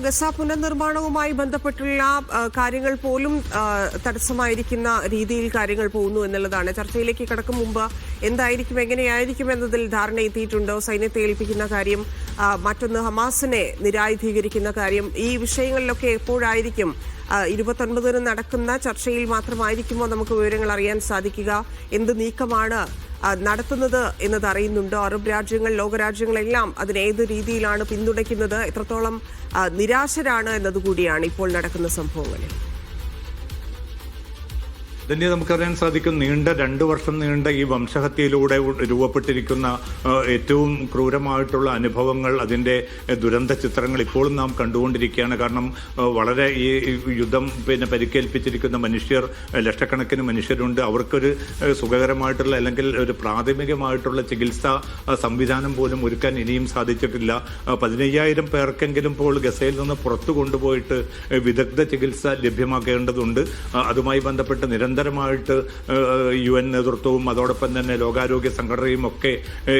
Gaza പുനർനിർമ്മാണവുമായി ബന്ധപ്പെട്ടുള്ള കാര്യങ്ങൾ പോലും തടസ്സമായിരിക്കുന്ന രീതിയിൽ കാര്യങ്ങൾ പോകുന്നു എന്നുള്ളതാണ്. ചർച്ചയിലേക്ക് കടക്കും മുമ്പ് എന്തായിരിക്കും, എങ്ങനെയായിരിക്കും എന്നതിൽ ധാരണ എത്തിയിട്ടുണ്ടോ? സൈന്യത്തെ ഏൽപ്പിക്കുന്ന കാര്യം, മറ്റൊന്ന് ഹമാസിനെ നിരായുധീകരിക്കുന്ന കാര്യം, ഈ വിഷയങ്ങളിലൊക്കെ എപ്പോഴായിരിക്കും 29-ന് നടക്കുന്ന ചർച്ചയിൽ മാത്രമായിരിക്കുമോ നമുക്ക് വിവരങ്ങൾ അറിയാൻ സാധിക്കുക? എന്ത് നീക്കമാണ് നടത്തുന്നത് എന്നത് അറിയുന്നുണ്ടോ? അറബ് രാജ്യങ്ങൾ, ലോകരാജ്യങ്ങളെല്ലാം അതിനേത് രീതിയിലാണ് പിന്തുണയ്ക്കുന്നത്? എത്രത്തോളം നിരാശരാണ് എന്നതുകൂടിയാണ് ഇപ്പോൾ നടക്കുന്ന സംഭവങ്ങളിൽ. ഇതിനെ നമുക്കറിയാൻ സാധിക്കും, നീണ്ട 2 വർഷം നീണ്ട ഈ വംശഹത്യയിലൂടെ രൂപപ്പെട്ടിരിക്കുന്ന ഏറ്റവും ക്രൂരമായിട്ടുള്ള അനുഭവങ്ങൾ, അതിൻ്റെ ദുരന്ത ചിത്രങ്ങൾ ഇപ്പോഴും നാം കണ്ടുകൊണ്ടിരിക്കുകയാണ്. കാരണം വളരെ ഈ യുദ്ധം പരിക്കേൽപ്പിച്ചിരിക്കുന്ന മനുഷ്യർ, ലക്ഷക്കണക്കിന് മനുഷ്യരുണ്ട്. അവർക്കൊരു സുഖകരമായിട്ടുള്ള അല്ലെങ്കിൽ ഒരു പ്രാഥമികമായിട്ടുള്ള ചികിത്സാ സംവിധാനം പോലും ഒരുക്കാൻ ഇനിയും സാധിച്ചിട്ടില്ല. 15,000 പേർക്കെങ്കിലും ഇപ്പോൾ ഗസയിൽ നിന്ന് പുറത്തു കൊണ്ടുപോയിട്ട് വിദഗ്ധ ചികിത്സ ലഭ്യമാക്കേണ്ടതുണ്ട്. അതുമായി ബന്ധപ്പെട്ട് നിരന്തരമായിട്ട് UN നേതൃത്വവും അതോടൊപ്പം തന്നെ ലോകാരോഗ്യ സംഘടനയും ഒക്കെ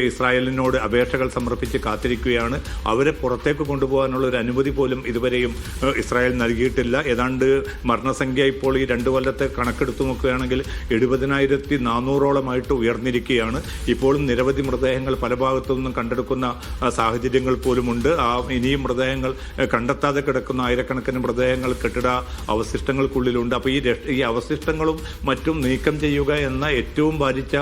ഇസ്രായേലിനോട് അപേക്ഷകൾ സമർപ്പിച്ച് കാത്തിരിക്കുകയാണ്. അവരെ പുറത്തേക്ക് കൊണ്ടുപോകാനുള്ള ഒരു അനുമതി പോലും ഇതുവരെയും ഇസ്രായേൽ നൽകിയിട്ടില്ല. ഏതാണ്ട് മരണസംഖ്യ ഇപ്പോൾ ഈ 2 കൊല്ലത്തെ കണക്കെടുത്തു നോക്കുകയാണെങ്കിൽ 70,400ഓളമായിട്ട് ഉയർന്നിരിക്കുകയാണ്. ഇപ്പോഴും നിരവധി മൃതദേഹങ്ങൾ പല ഭാഗത്തു നിന്നും കണ്ടെടുക്കുന്ന സാഹചര്യങ്ങൾ പോലുമുണ്ട്. ഇനിയും മൃതദേഹങ്ങൾ കണ്ടെത്താതെ കിടക്കുന്ന ആയിരക്കണക്കിന് മൃതദേഹങ്ങൾ കെട്ടിട അവശിഷ്ടങ്ങൾക്കുള്ളിലുണ്ട്. അപ്പോൾ ഈ അവശിഷ്ടങ്ങളും മറ്റും നീക്കം ചെയ്യുക എന്ന ഏറ്റവും ഭാരിച്ച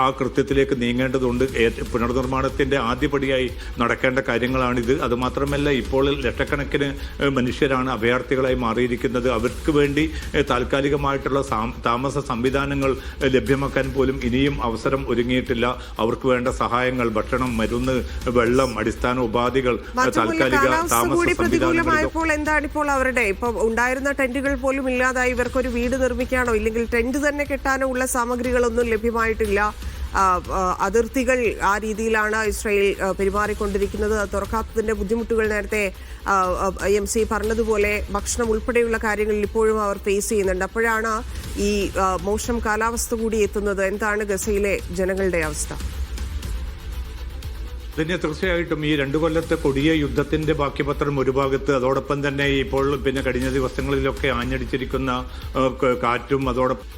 ആ കൃത്യത്തിലേക്ക് നീങ്ങേണ്ടതുണ്ട്. പുനർനിർമ്മാണത്തിന്റെ ആദ്യപടിയായി നടക്കേണ്ട കാര്യങ്ങളാണിത്. അതുമാത്രമല്ല, ഇപ്പോൾ ലക്ഷക്കണക്കിന് മനുഷ്യരാണ് അഭയാർത്ഥികളായി മാറിയിരിക്കുന്നത്. അവർക്ക് വേണ്ടി താൽക്കാലികമായിട്ടുള്ള താമസ സംവിധാനങ്ങൾ ലഭ്യമാക്കാൻ പോലും ഇനിയും അവസരം ഒരുങ്ങിയിട്ടില്ല. അവർക്ക് വേണ്ട സഹായങ്ങൾ, ഭക്ഷണം, മരുന്ന്, വെള്ളം, അടിസ്ഥാന ഉപാധികൾ, താൽക്കാലിക താമസ സംവിധാനങ്ങൾ. എന്താണിപ്പോൾ അവരുടെ ഇപ്പം ഉണ്ടായിരുന്ന ടെന്റുകൾ പോലും ഇല്ലാതായി. ഇവർക്കൊരു വീട് നിർമ്മിക്കാനോ ഇല്ലെങ്കിൽ ടെന്റ് തന്നെ കെട്ടാനോ ഉള്ള സാമഗ്രികളൊന്നും ലഭ്യമായിട്ടില്ല. അതിർത്തികൾ ആ രീതിയിലാണ് ഇസ്രായേൽ പെരുമാറിക്കൊണ്ടിരിക്കുന്നത്. തുറക്കാത്തതിന്റെ ബുദ്ധിമുട്ടുകൾ നേരത്തെ MC പറഞ്ഞതുപോലെ ഭക്ഷണം ഉൾപ്പെടെയുള്ള കാര്യങ്ങളിൽ ഇപ്പോഴും അവർ ഫേസ് ചെയ്യുന്നുണ്ട്. അപ്പോഴാണ് ഈ മോശം കാലാവസ്ഥ കൂടി എത്തുന്നത്. എന്താണ് ഗസയിലെ ജനങ്ങളുടെ അവസ്ഥ? പിന്നെ തീർച്ചയായിട്ടും ഈ 2 കൊല്ലത്തെ കൊടിയ യുദ്ധത്തിന്റെ ബാക്കിപത്രം ഒരു ഭാഗത്ത്, അതോടൊപ്പം തന്നെ ഇപ്പോൾ കഴിഞ്ഞ ദിവസങ്ങളിലൊക്കെ ആഞ്ഞടിച്ചിരിക്കുന്ന കാറ്റും അതോടൊപ്പം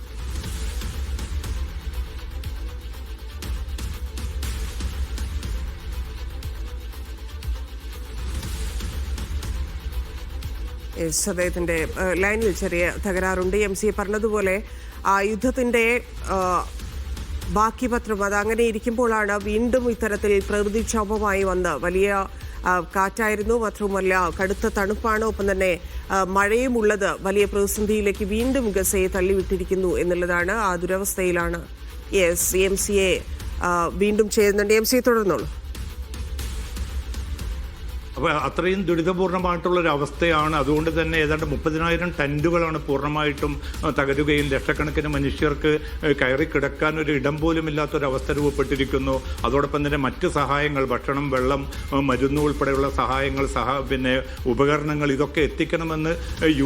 അദ്ദേഹത്തിന്റെ ലൈനിൽ ചെറിയ തകരാറുണ്ട്. MC പറഞ്ഞതുപോലെ ആ യുദ്ധത്തിന്റെ ബാക്കി പത്രം അത് അങ്ങനെ ഇരിക്കുമ്പോഴാണ് വീണ്ടും ഇത്തരത്തിൽ പ്രകൃതിക്ഷോഭമായി വന്ന് വലിയ കാറ്റായിരുന്നു. മാത്രവുമല്ല കടുത്ത തണുപ്പാണ്, ഒപ്പം തന്നെ മഴയും ഉള്ളത് വലിയ പ്രതിസന്ധിയിലേക്ക് വീണ്ടും ഗസയെ തള്ളിവിട്ടിരിക്കുന്നു എന്നുള്ളതാണ്. ആ ദുരവസ്ഥയിലാണ് MCയെ വീണ്ടും ചേരുന്നുണ്ട്. MC തുടർന്നോളൂ. അപ്പോൾ അത്രയും ദുരിതപൂർണമായിട്ടുള്ളൊരു അവസ്ഥയാണ്. അതുകൊണ്ട് തന്നെ ഏതാണ്ട് 30,000 ടെൻറ്റുകളാണ് പൂർണ്ണമായിട്ടും തകരുകയും ലക്ഷക്കണക്കിന് മനുഷ്യർക്ക് കയറി കിടക്കാൻ ഒരു ഇടം പോലും ഇല്ലാത്തൊരവസ്ഥ രൂപപ്പെട്ടിരിക്കുന്നു. അതോടൊപ്പം തന്നെ മറ്റ് സഹായങ്ങൾ, ഭക്ഷണം, വെള്ളം, മരുന്ന് ഉൾപ്പെടെയുള്ള സഹായങ്ങൾ, ഉപകരണങ്ങൾ ഇതൊക്കെ എത്തിക്കണമെന്ന്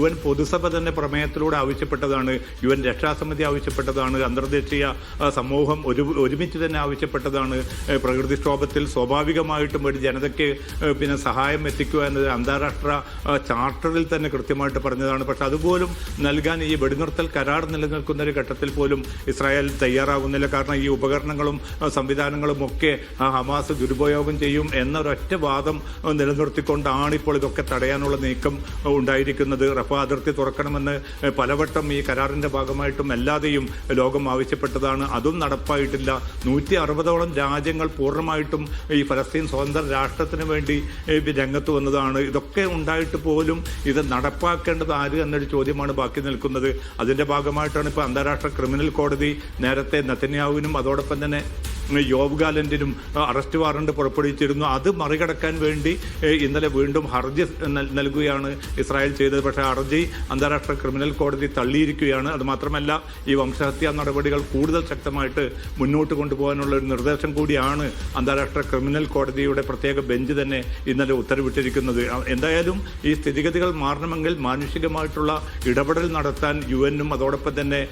UN പൊതുസഭ തന്നെ പ്രമേയത്തിലൂടെ ആവശ്യപ്പെട്ടതാണ്. UN രക്ഷാസമിതി ആവശ്യപ്പെട്ടതാണ്. അന്തർദേശീയ സമൂഹം ഒരുമിച്ച് തന്നെ ആവശ്യപ്പെട്ടതാണ്. പ്രകൃതിക്ഷോഭത്തിൽ സ്വാഭാവികമായിട്ടും ഒരു ജനതയ്ക്ക് സഹായം എത്തിക്കുക എന്നത് അന്താരാഷ്ട്ര ചാർട്ടറിൽ തന്നെ കൃത്യമായിട്ട് പറഞ്ഞതാണ്. പക്ഷെ അതുപോലും നൽകാൻ ഈ വെടിനിർത്തൽ കരാർ നിലനിൽക്കുന്ന ഒരു ഘട്ടത്തിൽ പോലും ഇസ്രായേൽ തയ്യാറാകുന്നില്ല. കാരണം ഈ ഉപകരണങ്ങളും സംവിധാനങ്ങളും ഒക്കെ ഹമാസ് ദുരുപയോഗം ചെയ്യും എന്നൊരൊറ്റ വാദം നിലനിർത്തിക്കൊണ്ടാണ് ഇപ്പോൾ ഇതൊക്കെ തടയാനുള്ള നീക്കം ഉണ്ടായിരിക്കുന്നത്. റഫ അതിർത്തി തുറക്കണമെന്ന് പലവട്ടം ഈ കരാറിന്റെ ഭാഗമായിട്ടും അല്ലാതെയും ലോകം ആവശ്യപ്പെട്ടതാണ്. അതും നടപ്പായിട്ടില്ല. 160ഓളം രാജ്യങ്ങൾ പൂർണ്ണമായിട്ടും ഈ ഫലസ്തീൻ സ്വതന്ത്ര രാഷ്ട്രത്തിന് വേണ്ടി രംഗത്ത് വന്നതാണ്. ഇതൊക്കെ ഉണ്ടായിട്ട് പോലും ഇത് നടപ്പാക്കേണ്ടത് ആര് എന്നൊരു ചോദ്യമാണ് ബാക്കി നിൽക്കുന്നത്. അതിന്റെ ഭാഗമായിട്ടാണ് ഇപ്പോൾ അന്താരാഷ്ട്ര ക്രിമിനൽ കോടതി നേരത്തെ നെതന്യാഹുവിനും അതോടൊപ്പം തന്നെ യോവ് ഗാലന്റിനും അറസ്റ്റ് വാറണ്ട് പുറപ്പെടുവിച്ചിരുന്നു. അത് മറികടക്കാൻ വേണ്ടി ഇന്നലെ വീണ്ടും ഹർജി നൽകുകയാണ് ഇസ്രായേൽ ചെയ്തത്. പക്ഷേ ഹർജി അന്താരാഷ്ട്ര ക്രിമിനൽ കോടതി തള്ളിയിരിക്കുകയാണ്. അതുമാത്രമല്ല, ഈ വംശഹത്യാ നടപടികൾ കൂടുതൽ ശക്തമായിട്ട് മുന്നോട്ട് കൊണ്ടുപോകാനുള്ള ഒരു നിർദ്ദേശം കൂടിയാണ് അന്താരാഷ്ട്ര ക്രിമിനൽ കോടതിയുടെ പ്രത്യേക ബെഞ്ച് തന്നെ ഇന്നലെ ഉത്തരവിട്ടിരിക്കുന്നത്. എന്തായാലും ഈ സ്ഥിതിഗതികൾ മാറണമെങ്കിൽ മാനുഷികമായിട്ടുള്ള ഇടപെടൽ നടത്താൻ UN അതോടൊപ്പം തന്നെ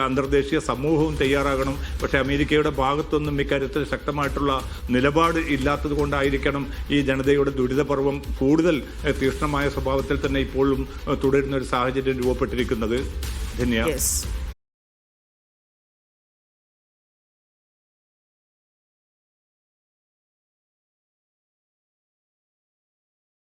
അന്തർദേശീയ സമൂഹവും തയ്യാറാകണം. പക്ഷേ അമേരിക്കയുടെ ഭാഗത്തൊന്നും ഇക്കാര്യത്തിൽ ശക്തമായിട്ടുള്ള നിലപാട് ഇല്ലാത്തത് കൊണ്ടായിരിക്കണം ഈ ജനതയുടെ ദുരിതപർവം കൂടുതൽ തീക്ഷ്ണമായ സ്വഭാവത്തിൽ തന്നെ ഇപ്പോഴും തുടരുന്ന ഒരു സാഹചര്യം രൂപപ്പെട്ടിരിക്കുന്നത്. ധന്യ.